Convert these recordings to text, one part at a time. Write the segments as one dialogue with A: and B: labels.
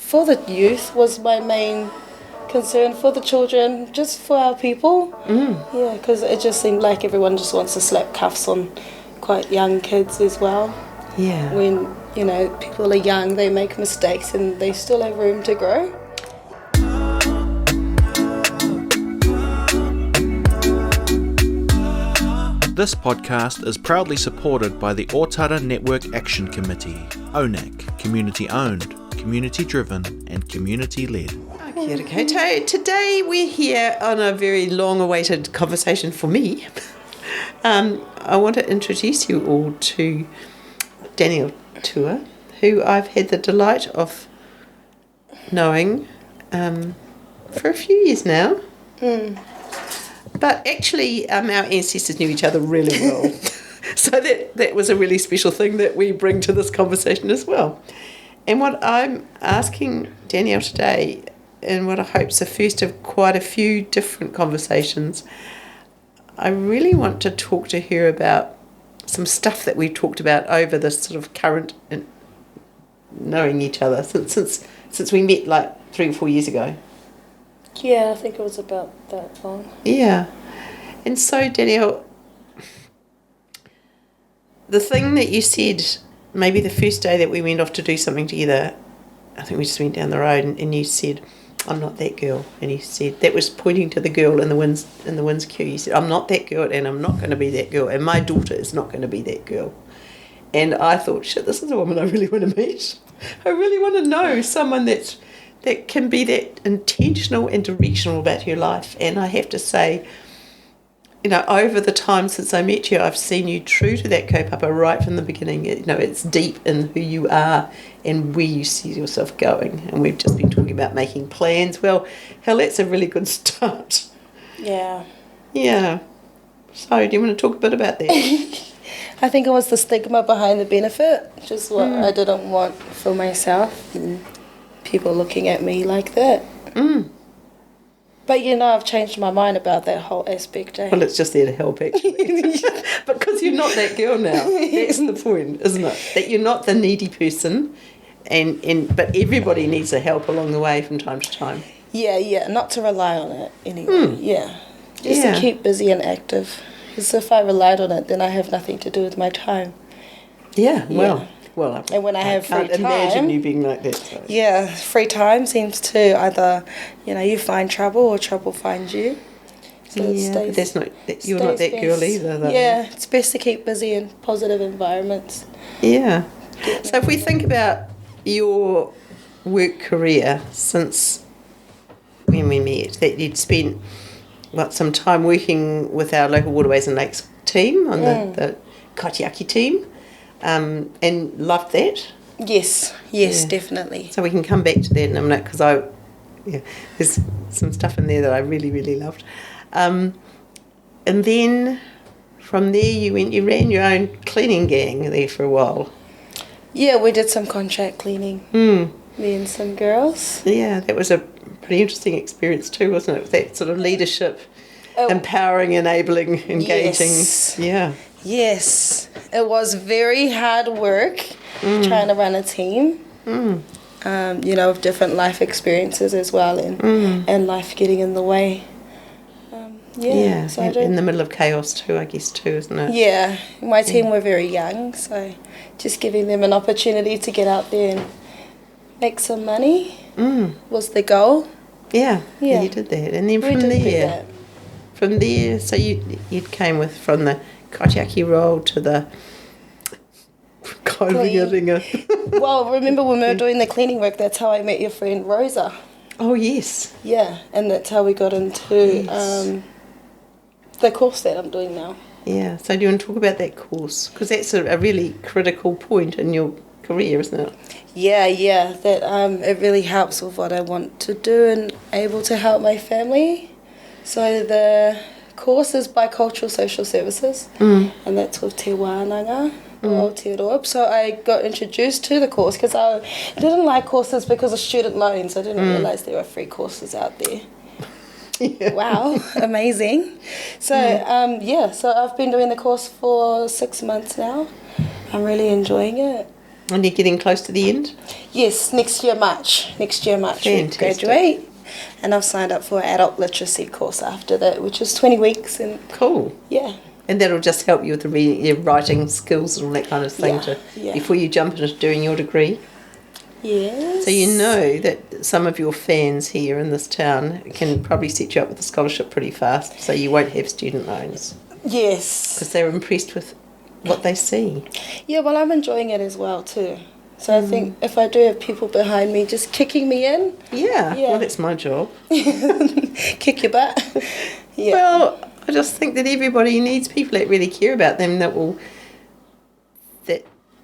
A: for the youth was my main concern, for the children, just for our people. Yeah, because it just seemed like everyone just wants to slap cuffs on quite young kids as well.
B: Yeah.
A: When, you know, people are young, they make mistakes and they still have room to grow.
C: This podcast is proudly supported by the Ōtara Network Action Committee, ONAC, community-owned, community-driven and community-led.
B: Okay, today we're here on a very long-awaited conversation for me. I want to introduce you all to Daniella Tua, who I've had the delight of knowing for a few years now. But actually, our ancestors knew each other really well. So that was a really special thing that we bring to this conversation as well. And what I'm asking Danielle today, and what I hope is the first of quite a few different conversations, I really want to talk to her about some stuff that we've talked about over this sort of current knowing each other since we met like 3 or 4 years ago.
A: Yeah, I think it was about that long.
B: Yeah. And so, Danielle, the thing that you said, maybe the first day that we went off to do something together, I think we just went down the road and you said, I'm not that girl. And you said, that was pointing to the girl in the Winds queue. You said, I'm not that girl and I'm not going to be that girl and my daughter is not going to be that girl. And I thought, shit, this is a woman I really want to meet. I really want to know someone that can be that intentional and directional about your life. And I have to say, you know, over the time since I met you, I've seen you true to that kaupapa right from the beginning. You know, it's deep in who you are and where you see yourself going. And we've just been talking about making plans. Well, hell, that's a really good start.
A: Yeah.
B: Yeah. So do you want to talk a bit about that?
A: I think it was the stigma behind the benefit, which is what I didn't want for myself. And people looking at me like that. But you know, I've changed my mind about that whole aspect.
B: Well, it's just there to help, actually. Because you're not that girl now. That's the point, isn't it? That you're not the needy person, but everybody needs the help along the way from time to time.
A: Yeah, not to rely on it anyway. Just to keep busy and active. Because if I relied on it, then I have nothing to do with my time.
B: Yeah, well,
A: and when I have free time,
B: can't imagine you being like that. So.
A: Yeah, free time seems to either, you know, you find trouble or trouble finds you. So you're not that girl either, though. Yeah, it's best to keep busy in positive environments.
B: Yeah. So if we think about your work career since when we met, that you'd spent some time working with our local waterways and lakes team on the kaitiaki team. And loved that?
A: Yes, definitely.
B: So we can come back to that in a minute because there's some stuff in there that I really, really loved. And then from there you ran your own cleaning gang there for a while. Yeah,
A: we did some contract cleaning. Me and some girls.
B: Yeah, that was a pretty interesting experience too, wasn't it? That sort of leadership, empowering, enabling, engaging.
A: Yes.
B: Yeah.
A: Yes, it was very hard work trying to run a team, you know, with different life experiences as well and life getting in the way.
B: So in the middle of chaos too, I guess too, isn't it?
A: Yeah, my team were very young, so just giving them an opportunity to get out there and make some money was the goal.
B: Yeah, you did that. And then from there, so you came from the kaitiaki role to the ringa.
A: Well, remember when we were doing the cleaning work, that's how I met your friend Rosa.
B: Oh, yes.
A: Yeah, and that's how we got into the course that I'm doing now.
B: Yeah, so do you want to talk about that course? Because that's a really critical point in your career, isn't it?
A: Yeah, that it really helps with what I want to do and able to help my family. So the course is Bicultural Social Services, and that's with Te Wānanga or Aotearoa. So I got introduced to the course because I didn't like courses because of student loans. I didn't realise there were free courses out there. Yeah. Wow, amazing. So so I've been doing the course for 6 months now. I'm really enjoying it.
B: And you're getting close to the end?
A: Yes, next year March we graduate. And I've signed up for an adult literacy course after that, which is 20 weeks. And
B: cool.
A: Yeah.
B: And that'll just help you with the reading, your writing skills and all that kind of thing before you jump into doing your degree.
A: Yes.
B: So you know that some of your fans here in this town can probably set you up with a scholarship pretty fast, so you won't have student loans.
A: Yes.
B: Because they're impressed with what they see.
A: Yeah, well, I'm enjoying it as well too. So I think if I do have people behind me just kicking me in.
B: Yeah. Well, that's my job.
A: Kick your butt. Yeah.
B: Well, I just think that everybody needs people that really care about them, that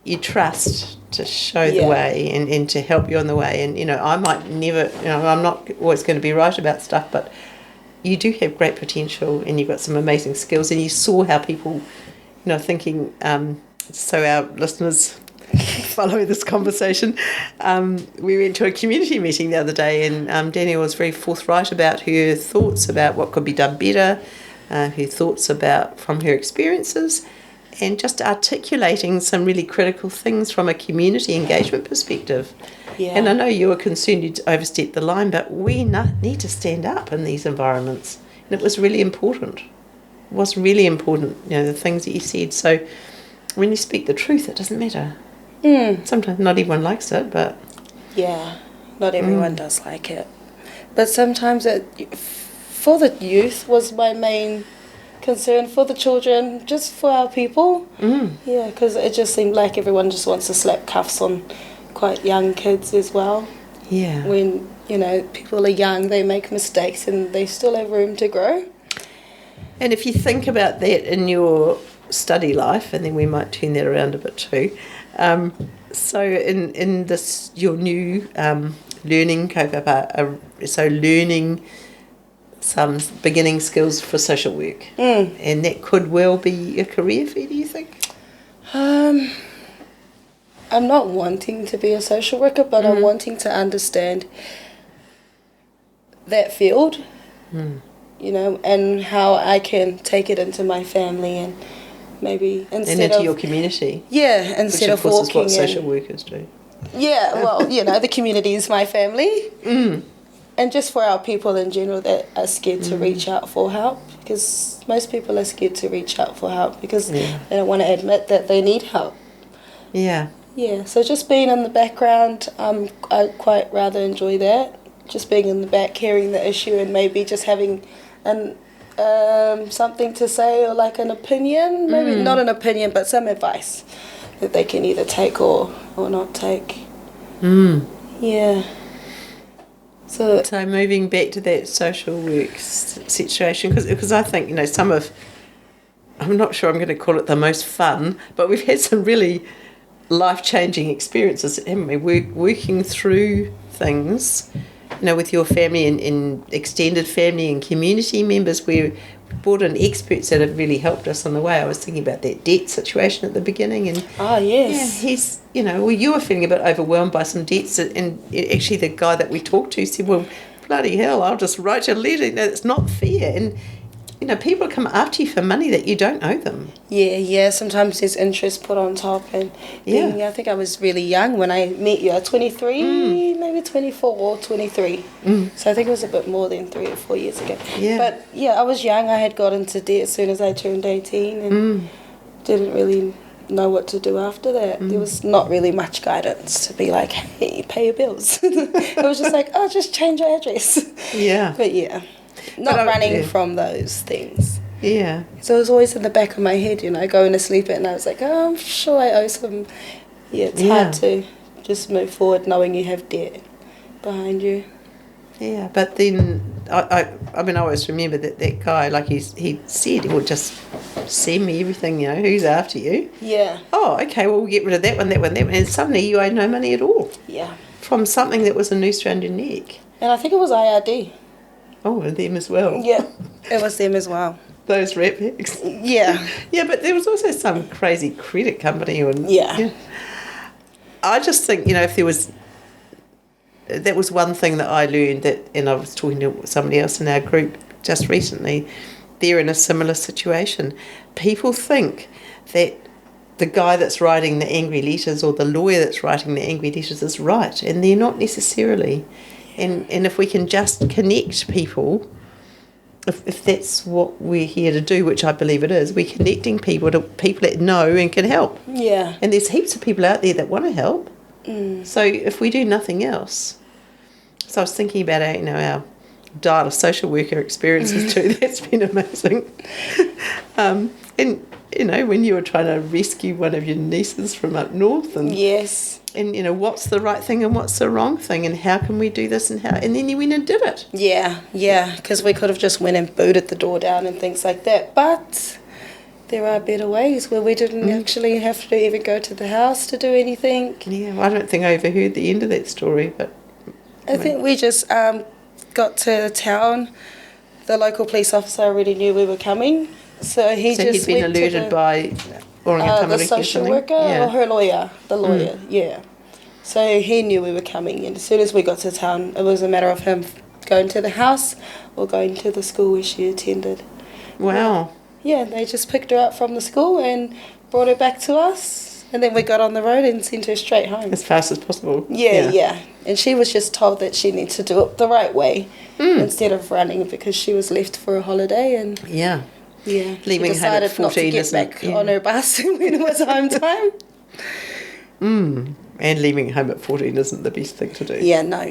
B: you trust to show the way and to help you on the way. And, I might never, I'm not always going to be right about stuff, but you do have great potential and you've got some amazing skills, and you saw how people, thinking, so our listeners follow this conversation. We went to a community meeting the other day, and Danielle was very forthright about her thoughts about what could be done better, her thoughts about from her experiences, and just articulating some really critical things from a community engagement perspective. Yeah. And I know you were concerned you'd overstep the line, but we need to stand up in these environments. And it was really important. It was really important, the things that you said. So when you speak the truth, it doesn't matter. Sometimes not everyone likes it, but...
A: Yeah, not everyone does like it. But sometimes for the youth was my main concern, for the children, just for our people. Yeah, because it just seemed like everyone just wants to slap cuffs on quite young kids as well.
B: Yeah.
A: When, people are young, they make mistakes and they still have room to grow.
B: And if you think about that in your study life, and then we might turn that around a bit too, so in this, your new learning kaupapa, so learning some beginning skills for social work, and that could well be a career for you, do you think?
A: I'm not wanting to be a social worker, but I'm wanting to understand that field, and how I can take it into my family and maybe instead
B: and into your community.
A: Yeah, instead of walking. Which of course
B: is what social workers do.
A: Yeah, well, the community is my family. And just for our people in general that are scared to reach out for help, because most people are scared to reach out for help because they don't want to admit that they need help.
B: Yeah.
A: Yeah, so just being in the background, I quite rather enjoy that. Just being in the back, carrying the issue, and maybe just having something to say, or like an opinion, maybe not an opinion, but some advice that they can either take or not take. Yeah. So
B: moving back to that social work situation, because I think, I'm not sure I'm going to call it the most fun, but we've had some really life-changing experiences, haven't we? Working through things, with your family and extended family and community members. We brought in experts that have really helped us on the way. I was thinking about that debt situation at the beginning, and
A: yes,
B: he's you were feeling a bit overwhelmed by some debts, and actually the guy that we talked to said, well, bloody hell, I'll just write you a letter. It's not fair. And people come after you for money that you don't owe them.
A: Yeah. Sometimes there's interest put on top, and I think I was really young when I met you. 23, maybe 24 or 23. So I think it was a bit more than 3 or 4 years ago.
B: Yeah.
A: But I was young. I had got into debt as soon as I turned 18, and didn't really know what to do after that. There was not really much guidance to be like, hey, pay your bills. It was just like, oh, just change your address.
B: Yeah.
A: But not running from those things.
B: Yeah.
A: So it was always in the back of my head, going to sleep at night. I was like, oh, I'm sure I owe some. Yeah, it's hard to just move forward knowing you have debt behind you.
B: Yeah, but then I always remember that guy, like he said, he would just send me everything, who's after you.
A: Yeah.
B: Oh, okay, well, we'll get rid of that one, and suddenly you owe no money at all.
A: Yeah.
B: From something that was a noose around your neck.
A: And I think it was IRD.
B: Oh, and them as well.
A: Yeah, it was them as well.
B: Those rat packs.
A: Yeah.
B: Yeah, but there was also some crazy credit company.
A: Yeah.
B: I just think, if there was... That was one thing that I learned, and I was talking to somebody else in our group just recently. They're in a similar situation. People think that the guy that's writing the angry letters or the lawyer that's writing the angry letters is right, and they're not necessarily. And if we can just connect people, if that's what we're here to do, which I believe it is, we're connecting people to people that know and can help.
A: Yeah.
B: And there's heaps of people out there that want to help.
A: Mm.
B: So if we do nothing else, so I was thinking about our dial of social worker experiences too. That's been amazing. And when you were trying to rescue one of your nieces from up north, and
A: yes,
B: and what's the right thing and what's the wrong thing, and how can we do this, and then you went and did it.
A: Yeah, because we could have just went and booted the door down and things like that, but there are better ways where we didn't actually have to even go to the house to do anything.
B: Yeah, well, I don't think I overheard the end of that story, but
A: I think we just got to town. The local police officer already knew we were coming, so he'd been
B: went alerted by
A: the social worker or her lawyer, the lawyer, yeah. So he knew we were coming, and as soon as we got to town, it was a matter of him going to the house or going to the school where she attended.
B: Wow.
A: Yeah, they just picked her up from the school and brought her back to us, and then we got on the road and sent her straight home.
B: As fast as possible.
A: Yeah. And she was just told that she needs to do it the right way instead of running, because she was left for a holiday and
B: leaving
A: she
B: home at
A: decided
B: 14
A: not to get back on her bus when it was home time.
B: And leaving home at 14 isn't the best thing to do.
A: Yeah, no,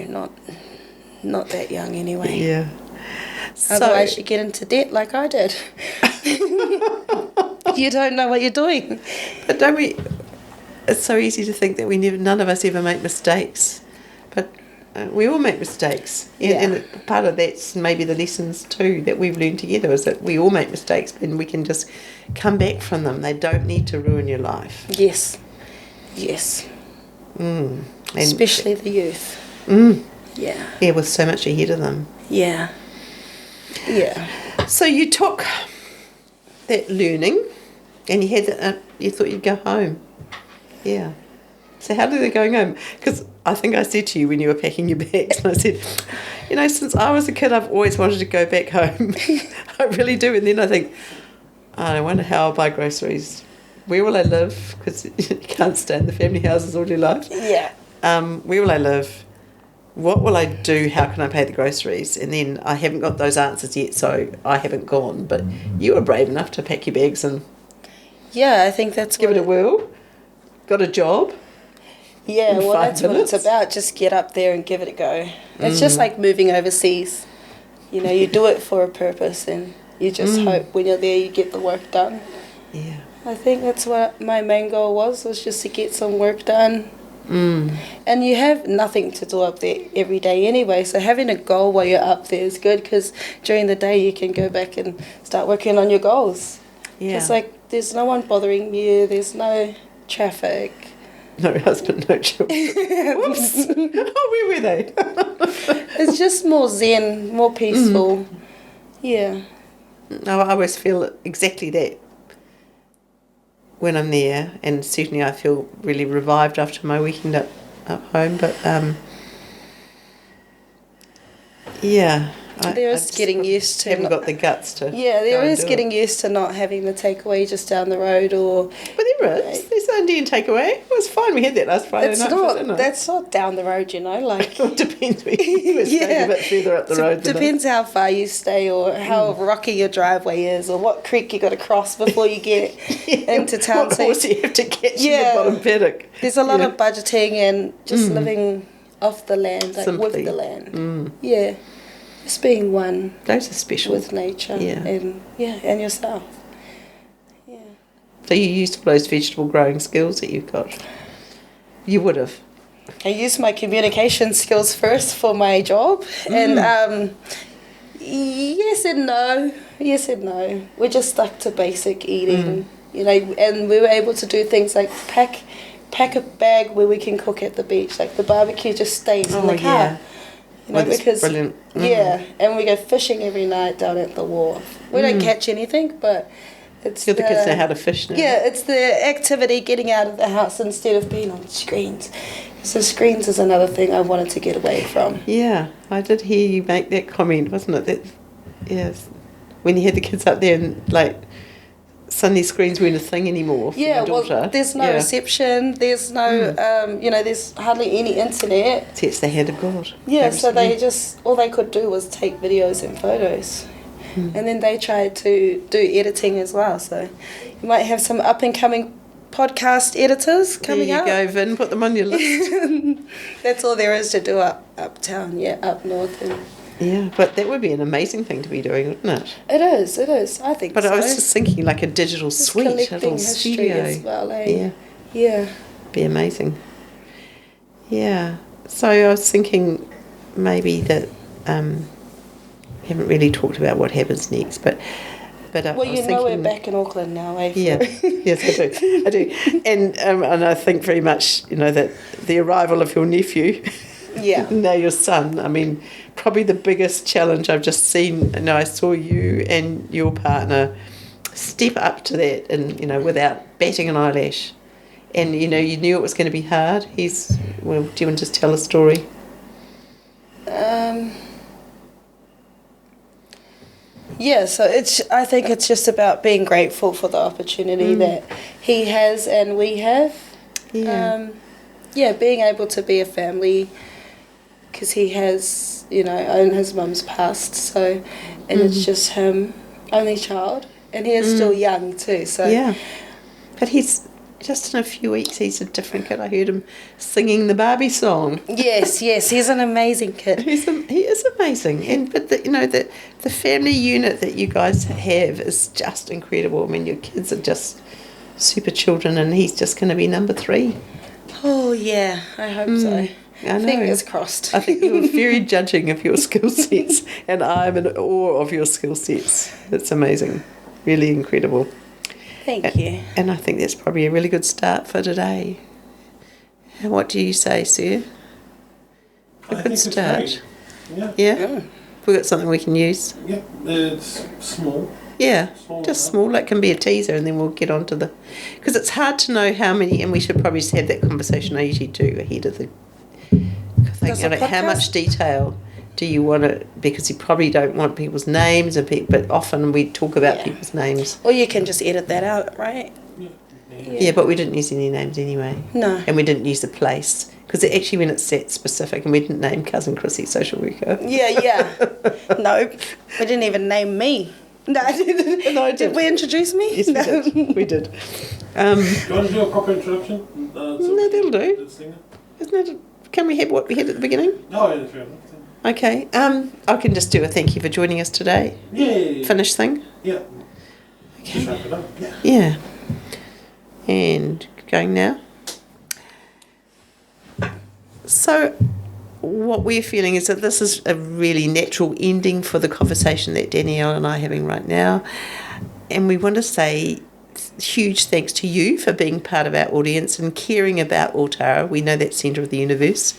A: not that young anyway.
B: Yeah.
A: Otherwise you get into debt like I did. You don't know what you're doing.
B: But don't we? It's so easy to think that none of us ever make mistakes, but we all make mistakes. And part of that's maybe the lessons too that we've learned together, is that we all make mistakes and we can just come back from them. They don't need to ruin your life.
A: Yes.
B: And
A: especially the youth. Yeah,
B: with so much ahead of them.
A: Yeah.
B: So you took that learning, and you thought you'd go home. Yeah. So how did it going home? Because I think I said to you when you were packing your bags, and I said, since I was a kid, I've always wanted to go back home. I really do. And then I think, I wonder how I'll buy groceries. Where will I live? Because you can't stay in the family houses all your life.
A: Yeah.
B: Where will I live? What will I do? How can I pay the groceries? And then I haven't got those answers yet, so I haven't gone. But you were brave enough to pack your bags and
A: I think that's
B: give it a whirl. Got a job.
A: Yeah, well, that's what it's about. Just get up there and give it a go. It's just like moving overseas. You do it for a purpose, and you just hope when you're there you get the work done.
B: Yeah.
A: I think that's what my main goal was just to get some work done. And you have nothing to do up there every day anyway, so having a goal while you're up there is good, because during the day you can go back and start working on your goals. It's like there's no one bothering you, there's no traffic.
B: No husband, no children. Whoops. Where were they?
A: It's just more zen, more peaceful. Yeah.
B: No, I always feel exactly that when I'm there, and certainly I feel really revived after my weekend up home. But
A: there is getting used to.
B: Haven't got the guts to.
A: Yeah, there is getting used to not having the takeaway just down the road, or.
B: But there is. There's an Indian takeaway. It was fine. We had that last Friday night.
A: That's not down the road, Like.
B: It depends where you stay a bit further up the road.
A: Depends how far you stay, or how rocky your driveway is, or what creek you got to cross before you get into town.
B: What horse you have to catch in the bottom paddock.
A: There's a lot of budgeting and just living off the land, with the land. Yeah. Just being one.
B: Those are special.
A: With nature. And yourself. Yeah.
B: So you used all those vegetable growing skills that you've got? You would have.
A: I used my communication skills first for my job, and yes and no. We just stuck to basic eating, and we were able to do things like pack a bag where we can cook at the beach. Like the barbecue just stays in the car.
B: Yeah.
A: Because
B: brilliant.
A: And we go fishing every night down at the wharf. We don't catch anything, but it's
B: the kids know how to fish now.
A: Yeah, it's the activity, getting out of the house instead of being on screens. So screens is another thing I wanted to get away from.
B: Yeah, I did hear you make that comment, wasn't it? Yes, when you had the kids up there and suddenly screens weren't a thing anymore for your daughter.
A: Well, there's no reception, there's no, there's hardly any internet.
B: See, it's the hand of God.
A: Yeah, so they all they could do was take videos and photos. And then they tried to do editing as well, so you might have some up-and-coming podcast editors coming up.
B: There you go, Vin, put them on your list.
A: That's all there is to do uptown, up north.
B: Yeah, but that would be an amazing thing to be doing, wouldn't it?
A: It is, I think
B: but
A: so.
B: I was just thinking like a digital suite, a little
A: history
B: studio.
A: as well, eh? Yeah.
B: Be amazing. Yeah. So I was thinking maybe that we haven't really talked about what happens next, but
A: well, we're back in Auckland now, eh?
B: Yeah, yes, I do, and I think very much, that the arrival of your nephew, now your son. I mean, probably the biggest challenge I've just seen. I saw you and your partner step up to that, and without batting an eyelash, and you knew it was going to be hard. Do you want to just tell a story?
A: Yeah, so I think it's just about being grateful for the opportunity that he has and we have.
B: Yeah.
A: Being able to be a family, because he has, and his mum's passed, so, and it's just him, only child, and he is still young too, so.
B: Yeah, but he's, just in a few weeks, he's a different kid. I heard him singing the Barbie song.
A: Yes, he's an amazing kid.
B: He is amazing, but the family unit that you guys have is just incredible. I mean, your kids are just super children, and he's just going to be number 3.
A: Oh yeah, I hope so.
B: I know.
A: Fingers crossed.
B: I think you're very judging of your skill sets, and I'm in awe of your skill sets. It's amazing, really incredible.
A: Thank you.
B: And I think that's probably a really good start for today. And what do you say, Sue? A good start.
D: It's great.
B: Yeah? We've got something we can use.
D: Yeah, it's small.
B: Yeah,
D: Small
B: just
D: enough.
B: small. It can be a teaser, and then we'll get on to the... Because it's hard to know how many, and we should probably just have that conversation I usually do ahead of the... How much detail do you want to... Because you probably don't want people's names, but often we talk about people's names.
A: Or you can just edit that out, right?
B: Yeah, but we didn't use any names anyway.
A: No.
B: And we didn't use the place. Because actually when it's set specific, and we didn't name Cousin Chrissy social worker.
A: Yeah. No, we didn't even name me. No, I didn't.
B: No, I did.
A: Did we introduce me?
B: Yes, we did.
D: Do you want to do a proper introduction?
B: No, that'll do. Isn't it? Can we have what we had at the beginning?
D: No, yeah, fair enough.
B: Okay. I can just do a thank you for joining us today.
D: Yeah.
B: Finish thing.
D: Yeah.
B: Okay.
D: Just wrap it up. Yeah.
B: Yeah. And going now. So what we're feeling is that this is a really natural ending for the conversation that Danielle and I are having right now. And we want to say huge thanks to you for being part of our audience and caring about Ōtara. We know that's centre of the universe.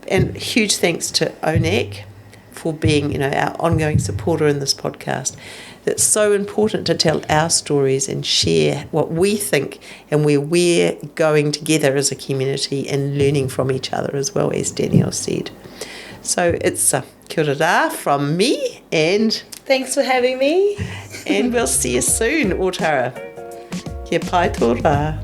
B: And huge thanks to ONAC for being, our ongoing supporter in this podcast. It's so important to tell our stories and share what we think and where we're going together as a community and learning from each other as well, as Danielle said. So it's kia ora rā from me, and...
A: Thanks for having me.
B: And we'll see you soon, Ōtara. Kia pai tō rā.